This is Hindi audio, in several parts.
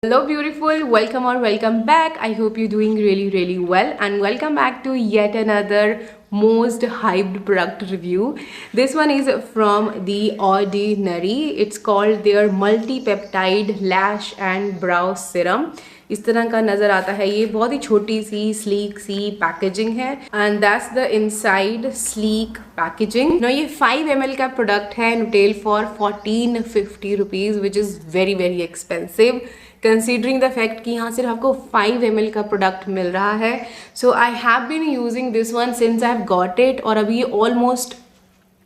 Hello beautiful, welcome or welcome back. I hope you're doing really well and welcome back to yet another most hyped product review. This one is from The Ordinary. It's called their multi-peptide lash and brow serum. इस तरह का नज़र आता है। ये बहुत ही छोटी सी स्लीक सी पैकेजिंग है and that's the inside sleek packaging. ये 5 ml का प्रोडक्ट है नुटेल for 1450 rupees which is very expensive considering the fact कि यहाँ सिर्फ आपको 5 ml का प्रोडक्ट मिल रहा है। So I have been using this one since I have got it और अभी ये ऑलमोस्ट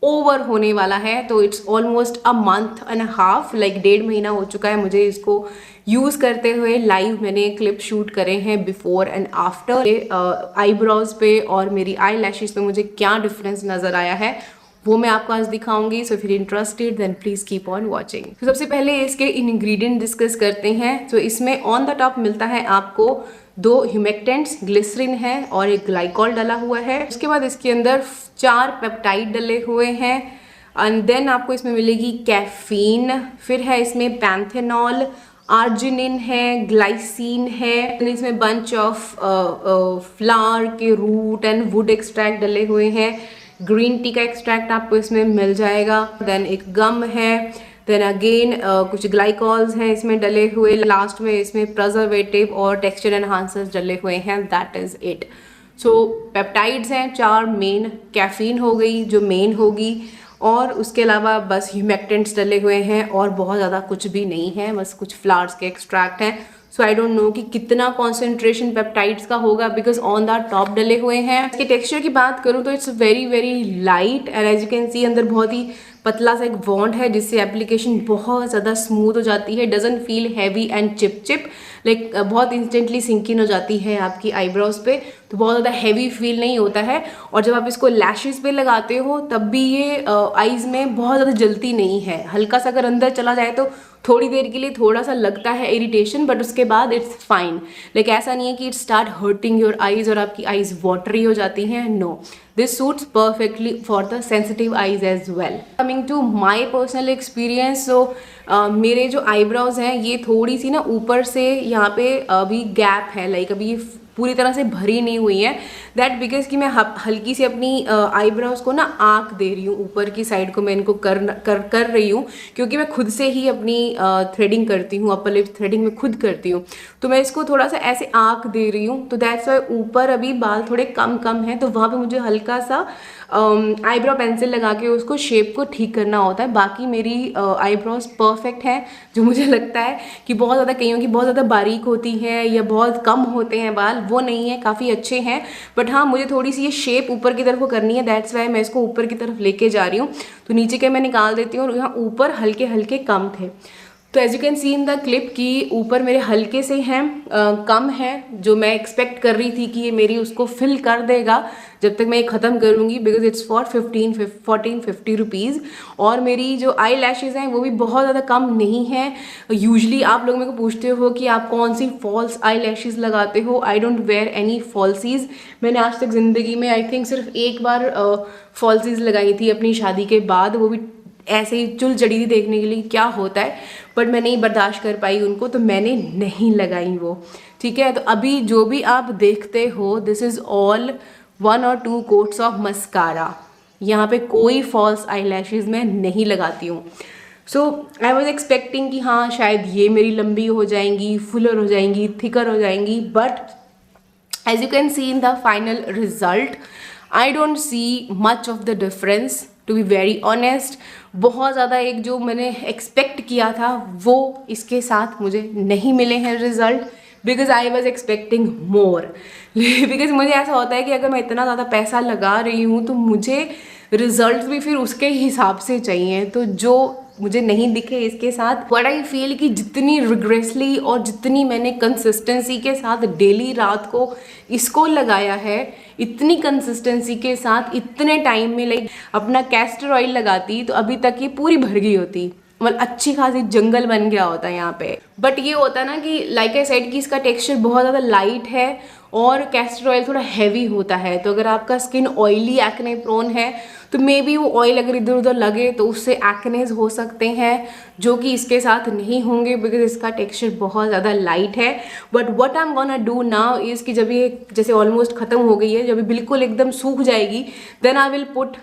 ओवर होने वाला है। तो it's almost a month and half, like 1.5 महीना हो चुका है मुझे इसको यूज़ करते हुए। लाइव मैंने क्लिप शूट करे हैं बिफोर एंड आफ्टर। आईब्रोज पे और मेरी आई लैशेस पे मुझे क्या डिफरेंस नज़र आया है वो मैं आपको आज दिखाऊंगी। So if you interested then please keep on watching. तो सबसे पहले इसके इंग्रेडिएंट डिस्कस करते हैं। तो इसमें ऑन द टॉप मिलता है आपको 2 ह्यूमेक्टेंट्स, ग्लिसरीन है और एक ग्लाइकॉल डला हुआ है। उसके बाद इसके अंदर 4 पेप्टाइड डले हुए हैं एंड देन आपको इसमें मिलेगी कैफीन, फिर है इसमें पैंथेनॉल, आर्जिनिन है, ग्लाइसिन है, इसमें बंच ऑफ फ्लावर के रूट एंड वुड एक्सट्रैक्ट डले हुए हैं, ग्रीन टी का एक्सट्रैक्ट आपको इसमें मिल जाएगा, देन एक गम है, देन अगेन कुछ ग्लाइकॉल्स हैं इसमें डले हुए, लास्ट में इसमें प्रिजर्वेटिव और टेक्सचर एनहांसर्स डले हुए हैं। That is it. So peptides हैं 4 मेन, कैफीन हो गई जो मेन होगी और उसके अलावा बस ह्यूमेक्टेंट्स डले हुए हैं और बहुत ज़्यादा कुछ भी नहीं है, बस कुछ फ्लावर्स के एक्सट्रैक्ट हैं। सो आई डोंट नो कि कितना कॉन्सेंट्रेशन पेप्टाइड्स का होगा बिकॉज ऑन द टॉप डले हुए हैं। इसके टेक्सचर की बात करूँ तो it's very light and as you can see अंदर बहुत ही पतला सा एक बॉन्ड है जिससे एप्लीकेशन बहुत ज़्यादा स्मूथ हो जाती है। Doesn't feel heavy and chip like बहुत इंस्टेंटली सिंक इन हो जाती है आपकी आईब्रोज पे, तो बहुत ज़्यादा हैवी फील नहीं होता है। और जब आप इसको लैशेस पे लगाते हो तब भी ये आईज में बहुत ज़्यादा जलती नहीं है। हल्का सा अगर अंदर चला जाए तो थोड़ी देर के लिए थोड़ा सा लगता है इरिटेशन, बट उसके बाद इट्स फाइन। लाइक ऐसा नहीं है कि it start hurting your eyes और आपकी आईज वाटरी हो जाती हैं। No, this suits perfectly for the sensitive eyes as well. Coming to my personal experience, so मेरे जो आईब्रोज हैं ये थोड़ी सी ना ऊपर से यहाँ पे अभी गैप है, लाइक अभी ये पूरी तरह से भरी नहीं हुई है। दैट बिकॉज कि मैं हल्की सी अपनी आईब्रोज को ना आंक दे रही हूँ, ऊपर की साइड को मैं इनको कर रही हूँ क्योंकि मैं खुद से ही अपनी थ्रेडिंग करती हूँ, अपर लिप थ्रेडिंग मैं खुद करती हूँ, तो मैं इसको थोड़ा सा ऐसे आंक दे रही हूँ। तो दैट्स वाई ऊपर अभी बाल थोड़े कम हैं, तो वहाँ पे मुझे हल्का सा आईब्रो पेंसिल लगा के उसको शेप को ठीक करना होता है। बाकी मेरी आईब्रोज परफेक्ट है, जो मुझे लगता है कि बहुत ज़्यादा कईयों की बहुत ज़्यादा बारीक होती हैं या बहुत कम होते हैं बाल, वो नहीं है, काफ़ी अच्छे हैं। बट हाँ, मुझे थोड़ी सी ये शेप ऊपर की तरफ को करनी है, दैट्स वाई मैं इसको ऊपर की तरफ लेके जा रही हूँ। तो नीचे के मैं निकाल देती हूँ और यहाँ ऊपर हल्के कम थे। तो as you can see in the clip कि ऊपर मेरे हल्के से हैं, कम है, जो मैं एक्सपेक्ट कर रही थी कि ये मेरी उसको फिल कर देगा जब तक मैं ये ख़त्म करूँगी, बिकॉज इट्स फॉर 1450 रुपीज़। और मेरी जो आई लैशेज़ हैं वो भी बहुत ज़्यादा कम नहीं है। यूजली आप लोग मेरे को पूछते हो कि आप कौन सी फॉल्स आई लैशेज़ लगाते हो। I don't wear any falsies. मैंने आज तक ज़िंदगी में आई थिंक सिर्फ एक बार फॉल्सीज़ लगाई थी अपनी शादी के बाद, वो भी ऐसे ही चुल जड़ी थी देखने के लिए क्या होता है, बट मैं नहीं बर्दाश्त कर पाई उनको, तो मैंने नहीं लगाई वो। ठीक है, तो अभी जो भी आप देखते हो this is all 1 or 2 quotes of mascara. यहाँ पे कोई फॉल्स आई लैशेज़ मैं नहीं लगाती हूँ। सो आई वॉज एक्सपेक्टिंग कि हाँ शायद ये मेरी लंबी हो जाएंगी, फुलर हो जाएंगी, थिकर हो जाएंगी, but as you can see in the final result I don't see much of the difference, to be very honest. बहुत ज़्यादा एक जो मैंने एक्सपेक्ट किया था वो इसके साथ मुझे नहीं मिले हैं result, because I was expecting more. Because मुझे ऐसा होता है कि अगर मैं इतना ज़्यादा पैसा लगा रही हूँ तो मुझे रिजल्ट भी फिर उसके हिसाब से चाहिए, तो जो मुझे नहीं दिखे इसके साथ। बट आई फील कि जितनी रिग्रेसली और जितनी मैंने कंसिस्टेंसी के साथ डेली रात को इसको लगाया है, इतनी कंसिस्टेंसी के साथ इतने टाइम में लाइक अपना कैस्टर ऑयल लगाती तो अभी तक ये पूरी भर गई होती, मतलब अच्छी खासी जंगल बन गया होता है यहाँ पे। बट ये होता है ना कि लाइक आई सेड कि इसका टेक्सचर बहुत ज़्यादा लाइट है और कैस्टर ऑयल थोड़ा हैवी होता है, तो अगर आपका स्किन ऑयली एक्ने प्रोन है तो मे बी वो ऑयल अगर इधर उधर लगे तो उससे एक्नेज हो सकते हैं, जो कि इसके साथ नहीं होंगे बिकॉज इसका टेक्सचर बहुत ज़्यादा लाइट है। But what I am gonna do now is कि जब ये जैसे ऑलमोस्ट ख़त्म हो गई है, जब ये बिल्कुल एकदम सूख जाएगी, then I will put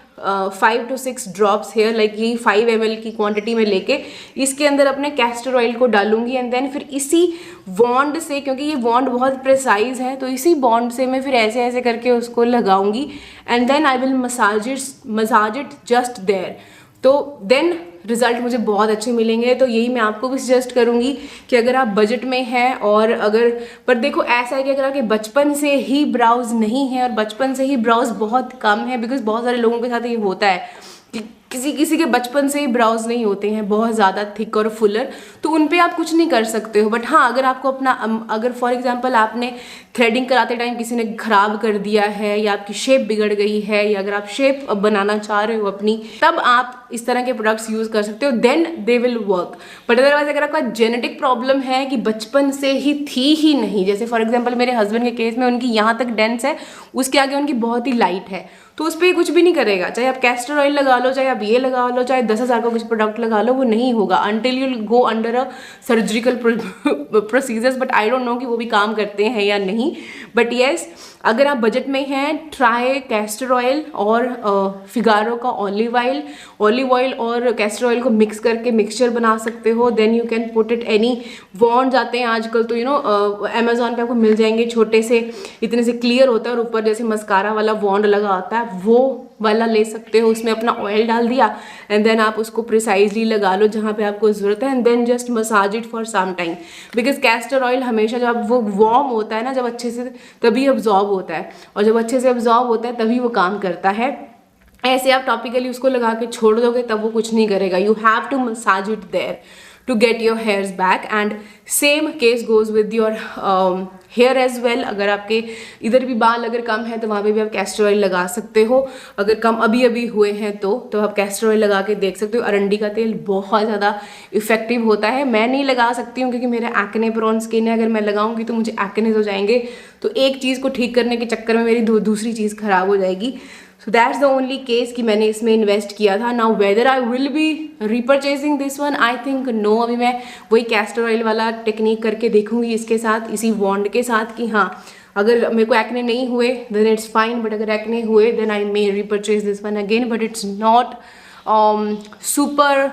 5 to 6 drops here, like ये 5 ml की क्वांटिटी में लेके इसके अंदर अपने कैस्टर ऑयल को डालूंगी। एंड देन फिर इसी वॉन्ड से, क्योंकि ये वॉन्ड बहुत प्रिसाइज है, तो इसी बॉन्ड से मैं फिर ऐसे ऐसे करके उसको लगाऊंगी। And then I will massage it just there. तो देन रिजल्ट मुझे बहुत अच्छे मिलेंगे। तो यही मैं आपको भी सजेस्ट करूंगी कि अगर आप बजट में हैं और अगर, पर देखो ऐसा है कि अगर आपके बचपन से ही ब्राउज नहीं है और बचपन से ही ब्राउज बहुत कम है, बिकॉज बहुत सारे लोगों के साथ ये होता है कि किसी किसी के बचपन से ही ब्राउज नहीं होते हैं बहुत ज़्यादा थिक और फुलर, तो उन पे आप कुछ नहीं कर सकते हो। बट हाँ, अगर आपको अपना अगर फॉर एग्जांपल आपने थ्रेडिंग कराते टाइम किसी ने ख़राब कर दिया है या आपकी शेप बिगड़ गई है या अगर आप शेप बनाना चाह रहे हो अपनी, तब आप इस तरह के प्रोडक्ट्स यूज़ कर सकते हो, then they will work. But otherwise अगर आपका जेनेटिक प्रॉब्लम है कि बचपन से ही थी ही नहीं, जैसे फॉर एग्जाम्पल मेरे हस्बैंड के केस में उनकी यहाँ तक डेंस है, उसके आगे उनकी बहुत ही लाइट है, तो उस पर ये कुछ भी नहीं करेगा। चाहे आप कैस्टर ऑयल लगा लो, चाहे आप ये लगा लो, चाहे 10,000 का कुछ प्रोडक्ट लगा लो, वो नहीं होगा until you go under a surgical procedures. But I don't know कि वो भी काम करते हैं या नहीं। बट येस, अगर आप बजट में हैं, ट्राई कैस्टर ऑयल और फिगारो का ऑलिव ऑयल और कैस्टर ऑयल को मिक्स करके मिक्सचर बना सकते हो। Then you can put it any wand जाते हैं आजकल तो, अमेजोन पे आपको मिल जाएंगे, छोटे से इतने से क्लियर होता है और ऊपर जैसे मस्कारा वाला वॉन्ड लगा होता है, वो वाला ले सकते हो। उसमें अपना ऑयल डाल दिया एंड देन आप उसको प्रिसाइजली लगा लो जहाँ पे आपको ज़रूरत है, and then just massage it for some time. Because castor oil हमेशा जब वो वार्म होता है ना, जब अच्छे से, तभी अब्जॉर्ब होता है, और जब अच्छे से अब्जॉर्ब होता है तभी वो काम करता है। ऐसे आप टॉपिकली उसको लगा के छोड़ दोगे तब वो कुछ नहीं करेगा। You have to massage it there to get your hairs back, and same case goes with your hair as well। अगर आपके इधर भी बाल अगर कम है तो वहाँ पे भी आप कैस्टर ऑयल लगा सकते हो। अगर कम अभी हुए हैं तो आप कैस्टर ऑयल लगा के देख सकते हो। अरंडी का तेल बहुत ज़्यादा इफेक्टिव होता है। मैं नहीं लगा सकती हूँ क्योंकि मेरा एक्ने प्रोन स्किन है, अगर मैं लगाऊंगी तो मुझे एक्नेस हो जाएंगे, तो एक चीज़ को ठीक करने के चक्कर में मेरी दूसरी चीज़ खराब हो जाएगी। So that's the only case कि मैंने इसमें इन्वेस्ट किया था। Now whether I will be repurchasing this one, I think no. अभी मैं वही कैस्टर ऑयल वाला टेक्निक करके देखूंगी इसके साथ, इसी वॉन्ड के साथ, कि हाँ अगर मेरे को एक्ने नहीं हुए देन इट्स फाइन, बट अगर एक्ने हुए then I may repurchase this one again. But it's not super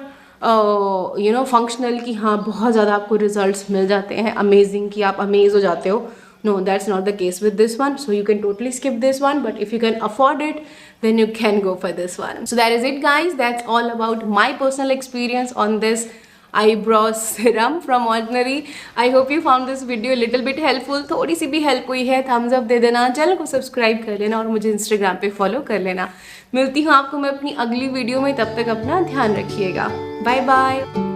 functional कि हाँ बहुत ज़्यादा आपको रिजल्ट्स मिल जाते हैं अमेजिंग, कि आप अमेज हो जाते हो। No, that's not the case with this one. So you can totally skip this one. But if you can afford it, then you can go for this one. So that is it, guys. That's all about my personal experience on this eyebrow serum from Ordinary. I hope you found this video a little bit helpful. थोड़ी सी भी हेल्प हुई है, thumbs up दे देना, चैनल को सब्सक्राइब कर लेना और मुझे इंस्टाग्राम पे फॉलो कर लेना। मिलती हूँ आपको मैं अपनी अगली वीडियो में, तब तक अपना ध्यान रखिएगा। Bye bye.